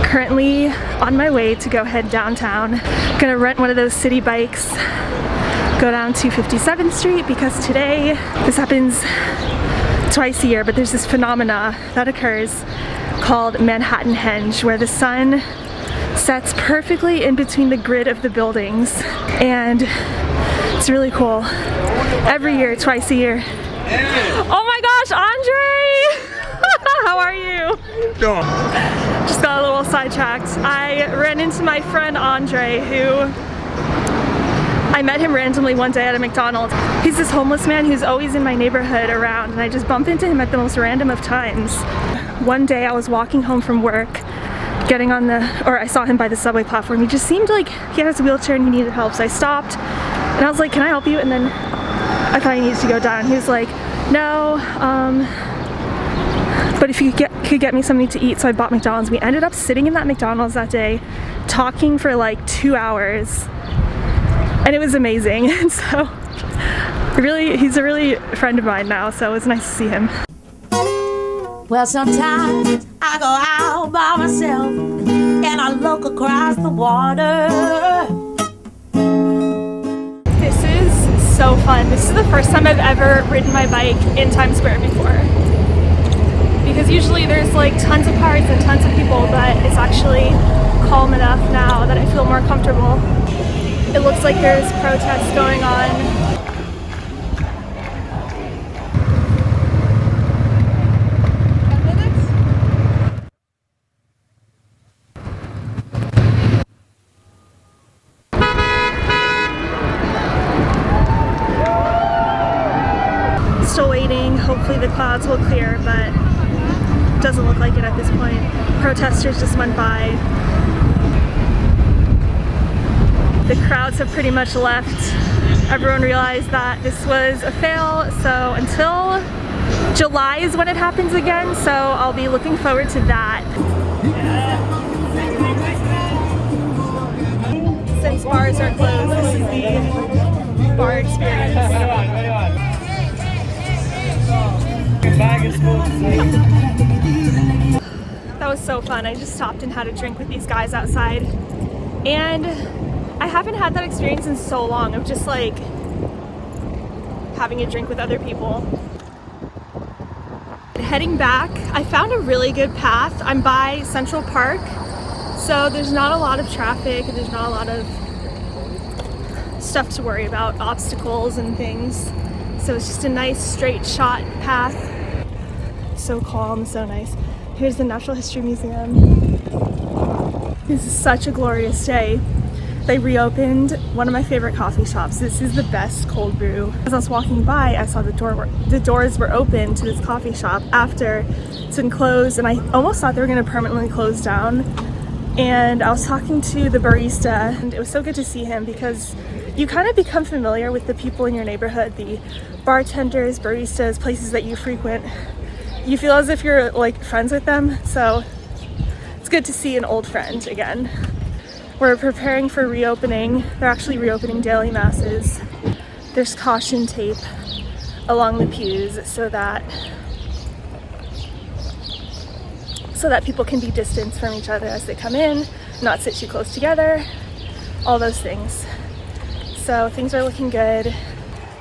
Currently on my way to go head downtown. Gonna rent one of those city bikes, go down to 57th Street because today, this happens twice a year, but there's this phenomena that occurs called Manhattanhenge, where the sun sets perfectly in between the grid of the buildings, and it's really cool. Every year, twice a year. Oh my gosh, Andre! How are you? Just got a little sidetracked. I ran into my friend Andre, who I met him randomly one day at a McDonald's. He's this homeless man who's always in my neighborhood around, and I just bump into him at the most random of times. One day I was walking home from work, I saw him by the subway platform. He just seemed like he had his wheelchair and he needed help, so I stopped and I was like, can I help you? And then I thought he needed to go down. He was like, no, but if you could get me something to eat. So I bought McDonald's. We ended up sitting in that McDonald's that day, talking for like 2 hours, and it was amazing. And so he's a really friend of mine now, so it was nice to see him. Well, sometimes I go out by myself and I look across the water. This is so fun. This is the first time I've ever ridden my bike in Times Square before. Because usually there's like tons of cars and tons of people, but it's actually calm enough now that I feel more comfortable. It looks like there's protests going on. Still waiting. Hopefully the clouds will clear, but it doesn't look like it at this point. Protesters just went by. The crowds have pretty much left. Everyone realized that this was a fail, so until July is when it happens again, so I'll be looking forward to that. Since bars are closed, this is the bar experience. That was so fun. I just stopped and had a drink with these guys outside, and I haven't had that experience in so long of just like having a drink with other people. Heading back, I found a really good path. I'm by Central Park, so there's not a lot of traffic and there's not a lot of stuff to worry about, obstacles and things. So it's just a nice straight shot path. So calm, so nice. Here's the Natural History Museum. This is such a glorious day. They reopened one of my favorite coffee shops. This is the best cold brew. As I was walking by, I saw the doors were open to this coffee shop after it's been closed, and I almost thought they were gonna permanently close down. And I was talking to the barista, and it was so good to see him because you kind of become familiar with the people in your neighborhood, the bartenders, baristas, places that you frequent. You feel as if you're like friends with them, so it's good to see an old friend again. We're preparing for reopening. They're actually reopening daily masses. There's caution tape along the pews so that people can be distanced from each other as they come in, not sit too close together, all those things. So things are looking good.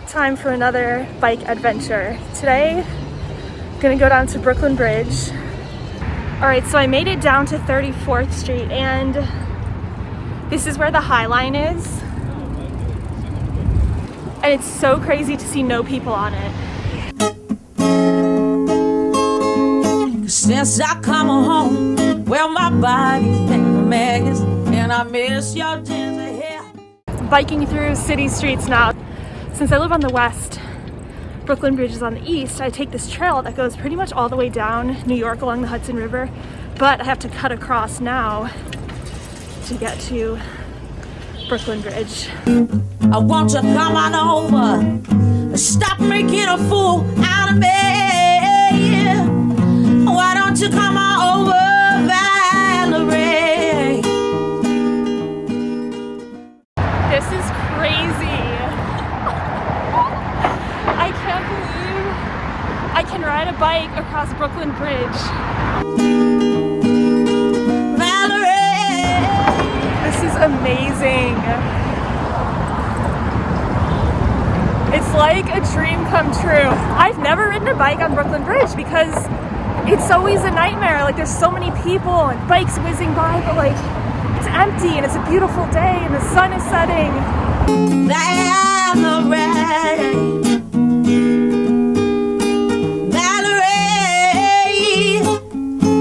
Time for another bike adventure. Today, I'm gonna go down to Brooklyn Bridge. All right, so I made it down to 34th Street, and this is where the High Line is. And it's so crazy to see no people on it. Since I come home, well, my body's been a mess, and I miss your ginger hair. Biking through city streets now. Since I live on the west, Brooklyn Bridge is on the east, I take this trail that goes pretty much all the way down New York along the Hudson River, but I have to cut across now to get to Brooklyn Bridge. I want you to come on over, stop making a fool out of me. Why don't you come on over, Valerie? This is crazy. ride a bike across Brooklyn Bridge. Valerie! This is amazing. It's like a dream come true. I've never ridden a bike on Brooklyn Bridge because it's always a nightmare. Like, there's so many people and bikes whizzing by, but like, it's empty and it's a beautiful day and the sun is setting. Valerie, Valerie,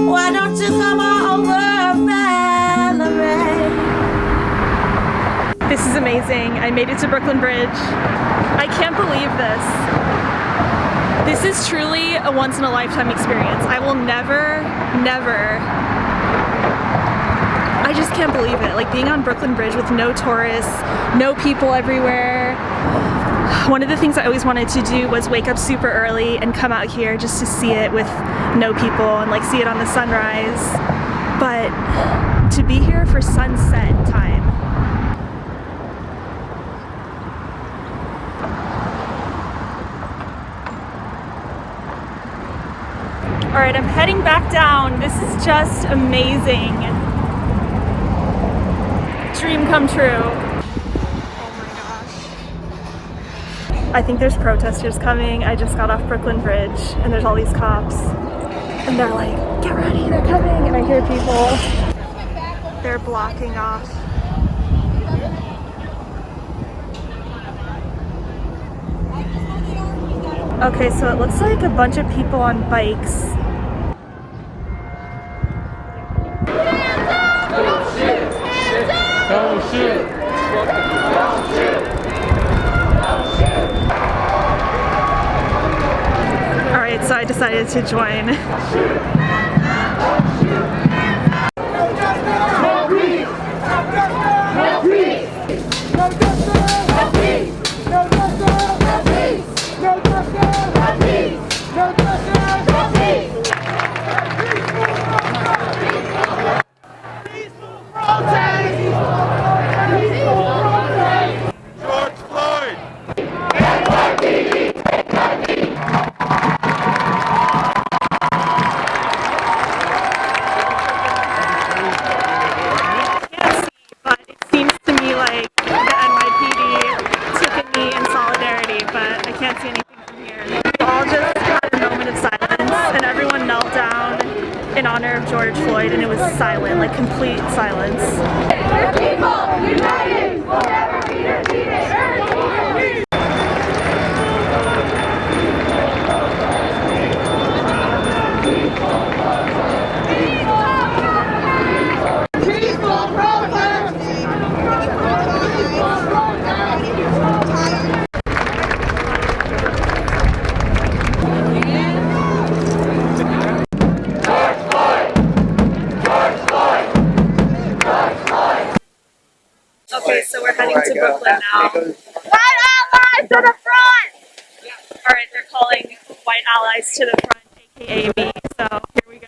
why don't you come over, Valerie? This is amazing. I made it to Brooklyn Bridge. I can't believe this. This is truly a once-in-a-lifetime experience. I will never, I just can't believe it. Like, being on Brooklyn Bridge with no tourists, no people everywhere. One of the things I always wanted to do was wake up super early and come out here just to see it with no people and like see it on the sunrise. But to be here for sunset time. All right, I'm heading back down. This is just amazing. Dream come true. Oh my gosh. I think there's protesters coming. I just got off Brooklyn Bridge and there's all these cops. And they're like, get ready, they're coming. And I hear people, they're blocking off. Okay, so it looks like a bunch of people on bikes. Oh shit! Alright, so I decided to join. In honor of George Floyd, and it was silent, like complete silence. People united will never be defeated. Okay, so we're heading to Brooklyn now. White allies to the front! Alright, they're calling white allies to the front, aka me, so here we go.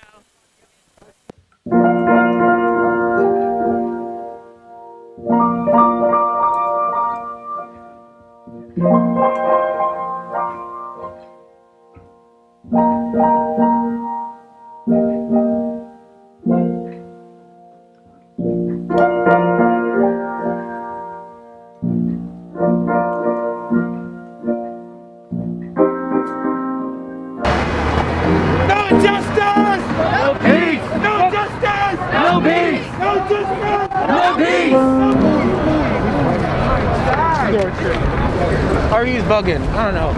Or he's bugging. I don't know.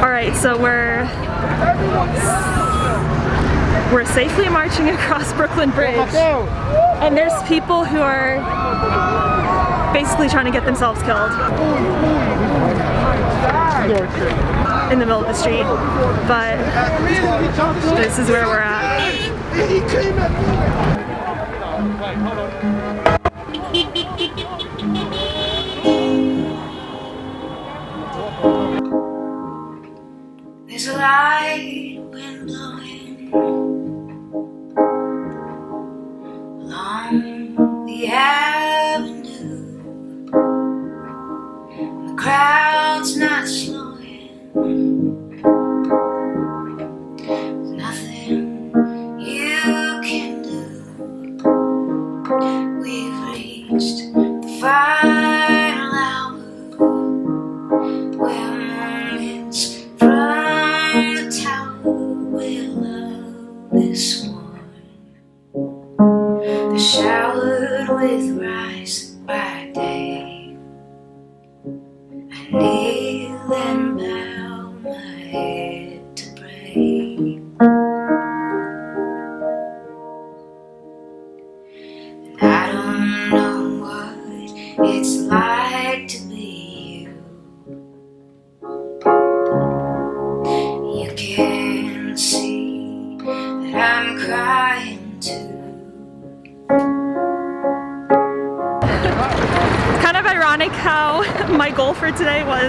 Alright, so we're safely marching across Brooklyn Bridge. And there's people who are basically trying to get themselves killed in the middle of the street. But this is where we're at. There's a light wind blowing along the avenue. The crowd's not slowing.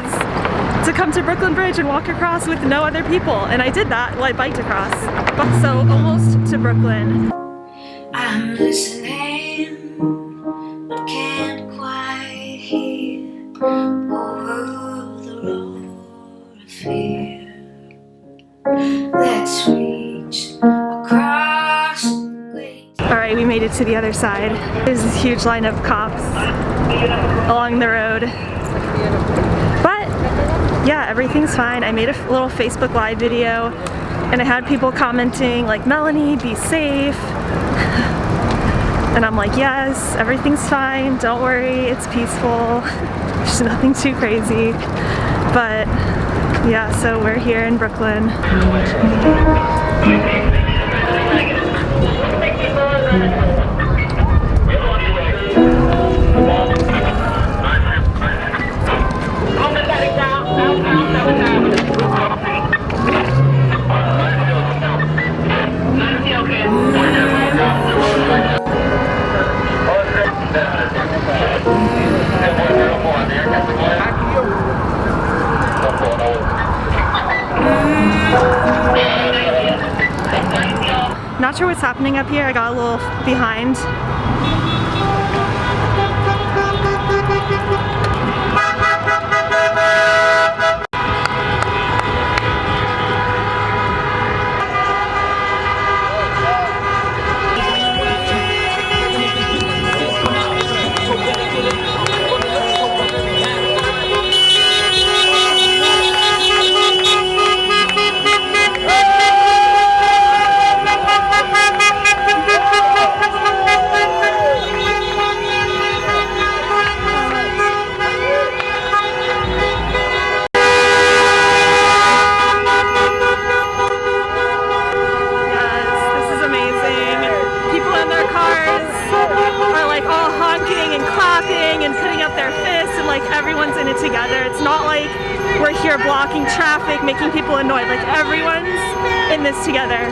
was to come to Brooklyn Bridge and walk across with no other people, and I did that. Well, I biked across, so almost to Brooklyn. I'm listening, but can't quite hear over the roar of fear. Let's reach across the great. Alright, we made it to the other side. There's this huge line of cops along the road. But yeah, everything's fine. I made a little Facebook Live video and I had people commenting like, Melanie, be safe. And I'm like, yes, everything's fine. Don't worry, it's peaceful. There's nothing too crazy. But yeah, so we're here in Brooklyn. Not sure what's happening up here. I got a little behind. Everyone's in it together. It's not like we're here blocking traffic, making people annoyed. Like everyone's in this together.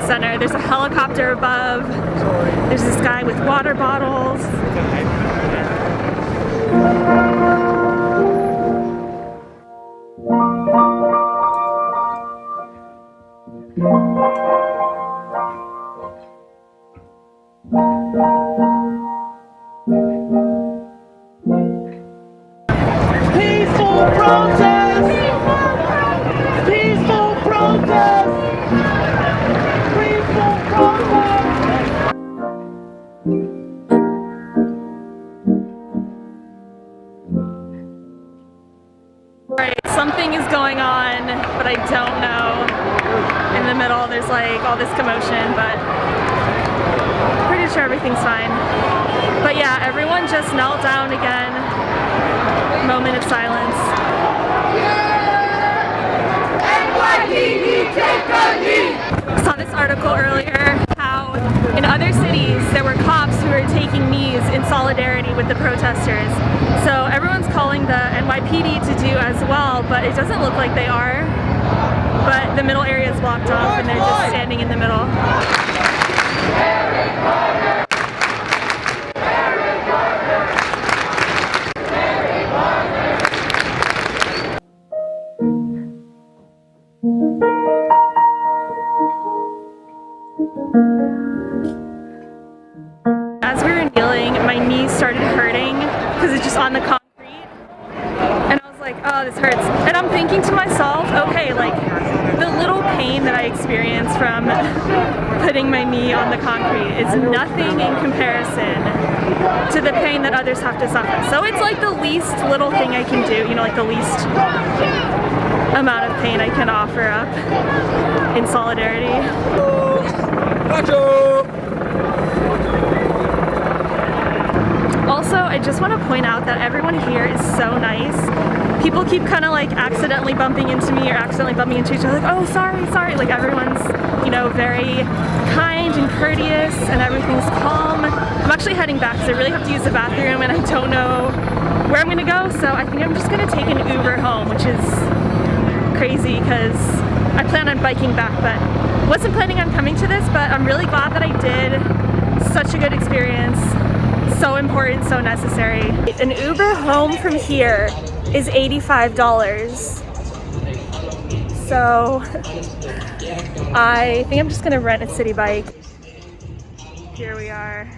Center. There's a helicopter above. There's this guy with water bottles. Peaceful protest! Peaceful protest! Alright, something is going on, but I don't know. In the middle, there's like all this commotion, but I'm pretty sure everything's fine. But yeah, everyone just knelt down again. Moment of silence. NYPD, take a knee! I saw this article earlier how in other cities there were cops who were taking knees in solidarity with the protesters. So everyone's calling the NYPD to do as well, but it doesn't look like they are. But the middle area is blocked off and they're just standing in the middle. As we were kneeling, my knees started hurting because it's just on the concrete. And I was like, oh, this hurts. And I'm thinking to myself, okay, like the little pain that I experience from putting my knee on the concrete is nothing in comparison to the pain that others have to suffer. So it's like the least little thing I can do, you know, like the least amount of pain I can offer up in solidarity. Also, Also, I just want to point out that everyone here is so nice. People keep kind of like accidentally bumping into me or accidentally bumping into each other, like, oh, sorry, sorry. Like everyone's, you know, very kind and courteous and everything's calm. I'm actually heading back because I really have to use the bathroom and I don't know where I'm gonna go, so I think I'm just gonna take an Uber home, which is crazy because I plan on biking back, but wasn't planning on coming to this, but I'm really glad that I did. Such a good experience, so important, so necessary. An Uber home from here is $85. So I think I'm just gonna rent a city bike. Here we are.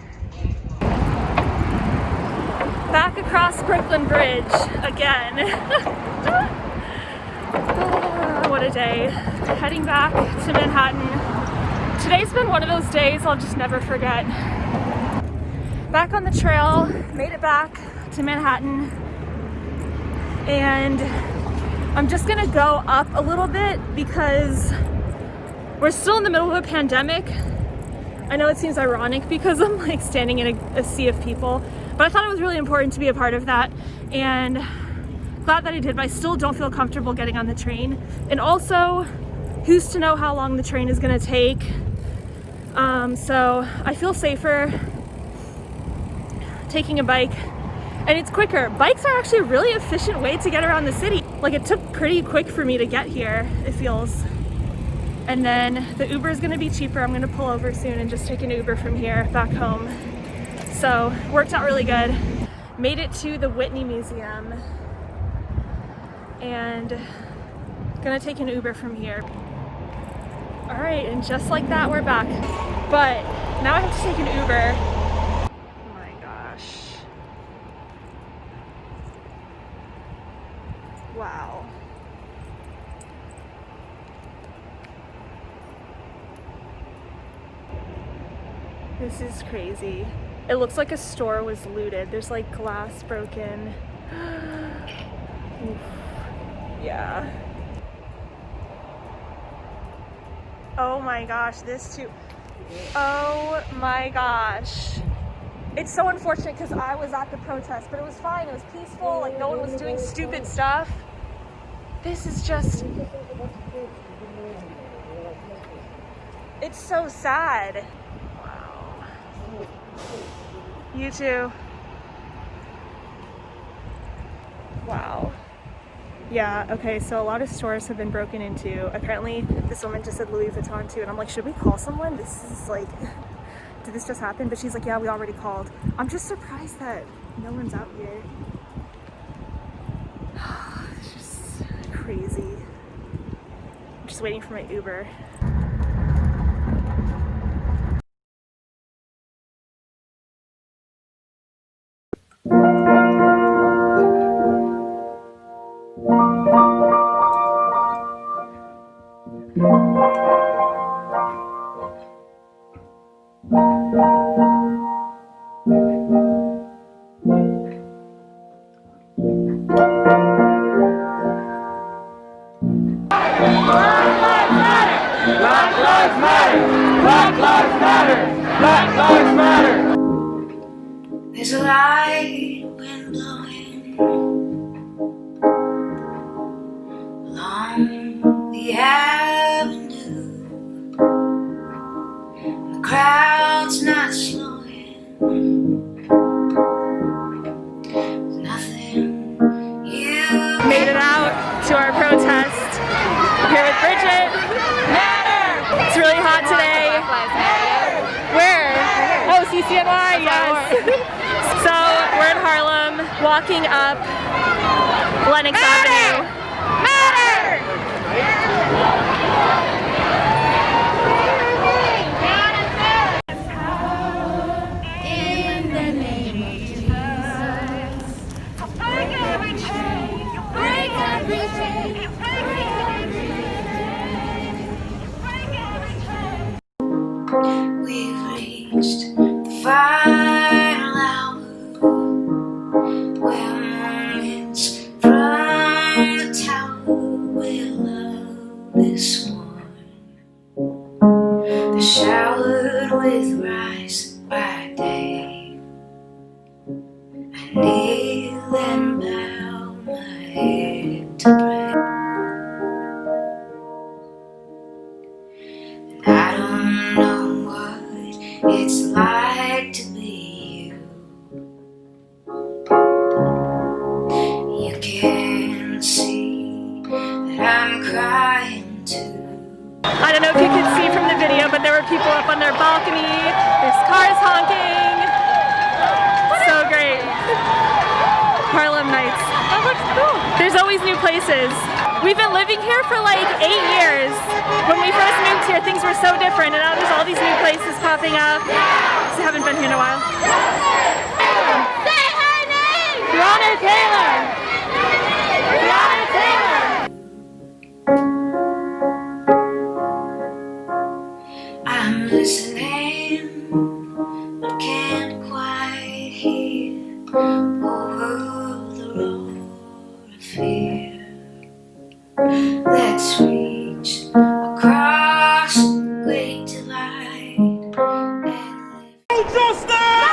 Back across Brooklyn Bridge again. Oh, what a day. Heading back to Manhattan. Today's been one of those days I'll just never forget. Back on the trail, made it back to Manhattan, and I'm just gonna go up a little bit because we're still in the middle of a pandemic. I know it seems ironic because I'm like standing in a sea of people, but I thought it was really important to be a part of that, and glad that I did, but I still don't feel comfortable getting on the train. And also, who's to know how long the train is gonna take? So I feel safer taking a bike, and it's quicker. Bikes are actually a really efficient way to get around the city. Like, it took pretty quick for me to get here, it feels. And then the Uber is gonna be cheaper. I'm gonna pull over soon and just take an Uber from here back home. So, worked out really good. Made it to the Whitney Museum and gonna take an Uber from here. All right, and just like that, we're back. But now I have to take an Uber. Oh my gosh. Wow. This is crazy. It looks like a store was looted. There's like glass broken. Oof. Yeah. Oh my gosh, this too. Oh my gosh. It's so unfortunate because I was at the protest, but it was fine. It was peaceful. Like, no one was doing stupid stuff. This is just... It's so sad. Wow. You too. Wow. Yeah, okay, so a lot of stores have been broken into. Apparently, this woman just said Louis Vuitton too, and I'm like, should we call someone? This is like, did this just happen? But she's like, yeah, we already called. I'm just surprised that no one's out here. It's just crazy. I'm just waiting for my Uber. Black lives matter! Black lives matter! Black lives matter! There's a light wind blowing along the avenue. The crowd's not slowing. There's nothing you Made it out to our protest. Here with Bridget. It's really hot today. Where? Oh, CCNY, yes. So we're in Harlem, walking up Lenox Avenue. in the name of Jesus. Break every chain. Break every chain. We've reached the final hour where moments from the tower will love is worn. They're showered with rice by day pick to break. And I don't know what it's like to be you. You can see that I'm crying too. I don't know if you could see from the video, but there were people up on their balcony. There's cars honking. So great. Harlem Nights. That looks cool. There's always new places. We've been living here for like 8 years. When we first moved here, things were so different, and now there's all these new places popping up. So I haven't been here in a while. Say her name! Breonna Taylor! Breonna Taylor! I'm listening, but can't quite hear over the roar of fear. Let's reach across the great divide and live. No justice!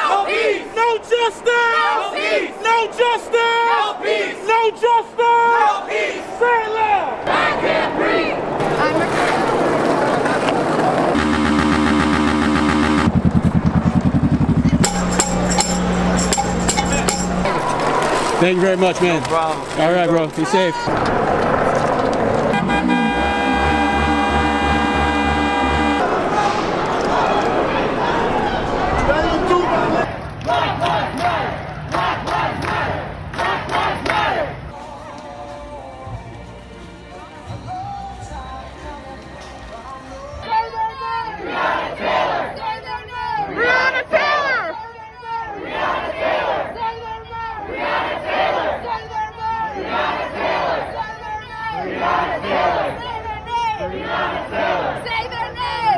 No peace! No justice! No peace! No justice! No peace! No justice! No peace! Say it loud! I can't breathe! Thank you very much, man. No problem. All right, bro. Be safe.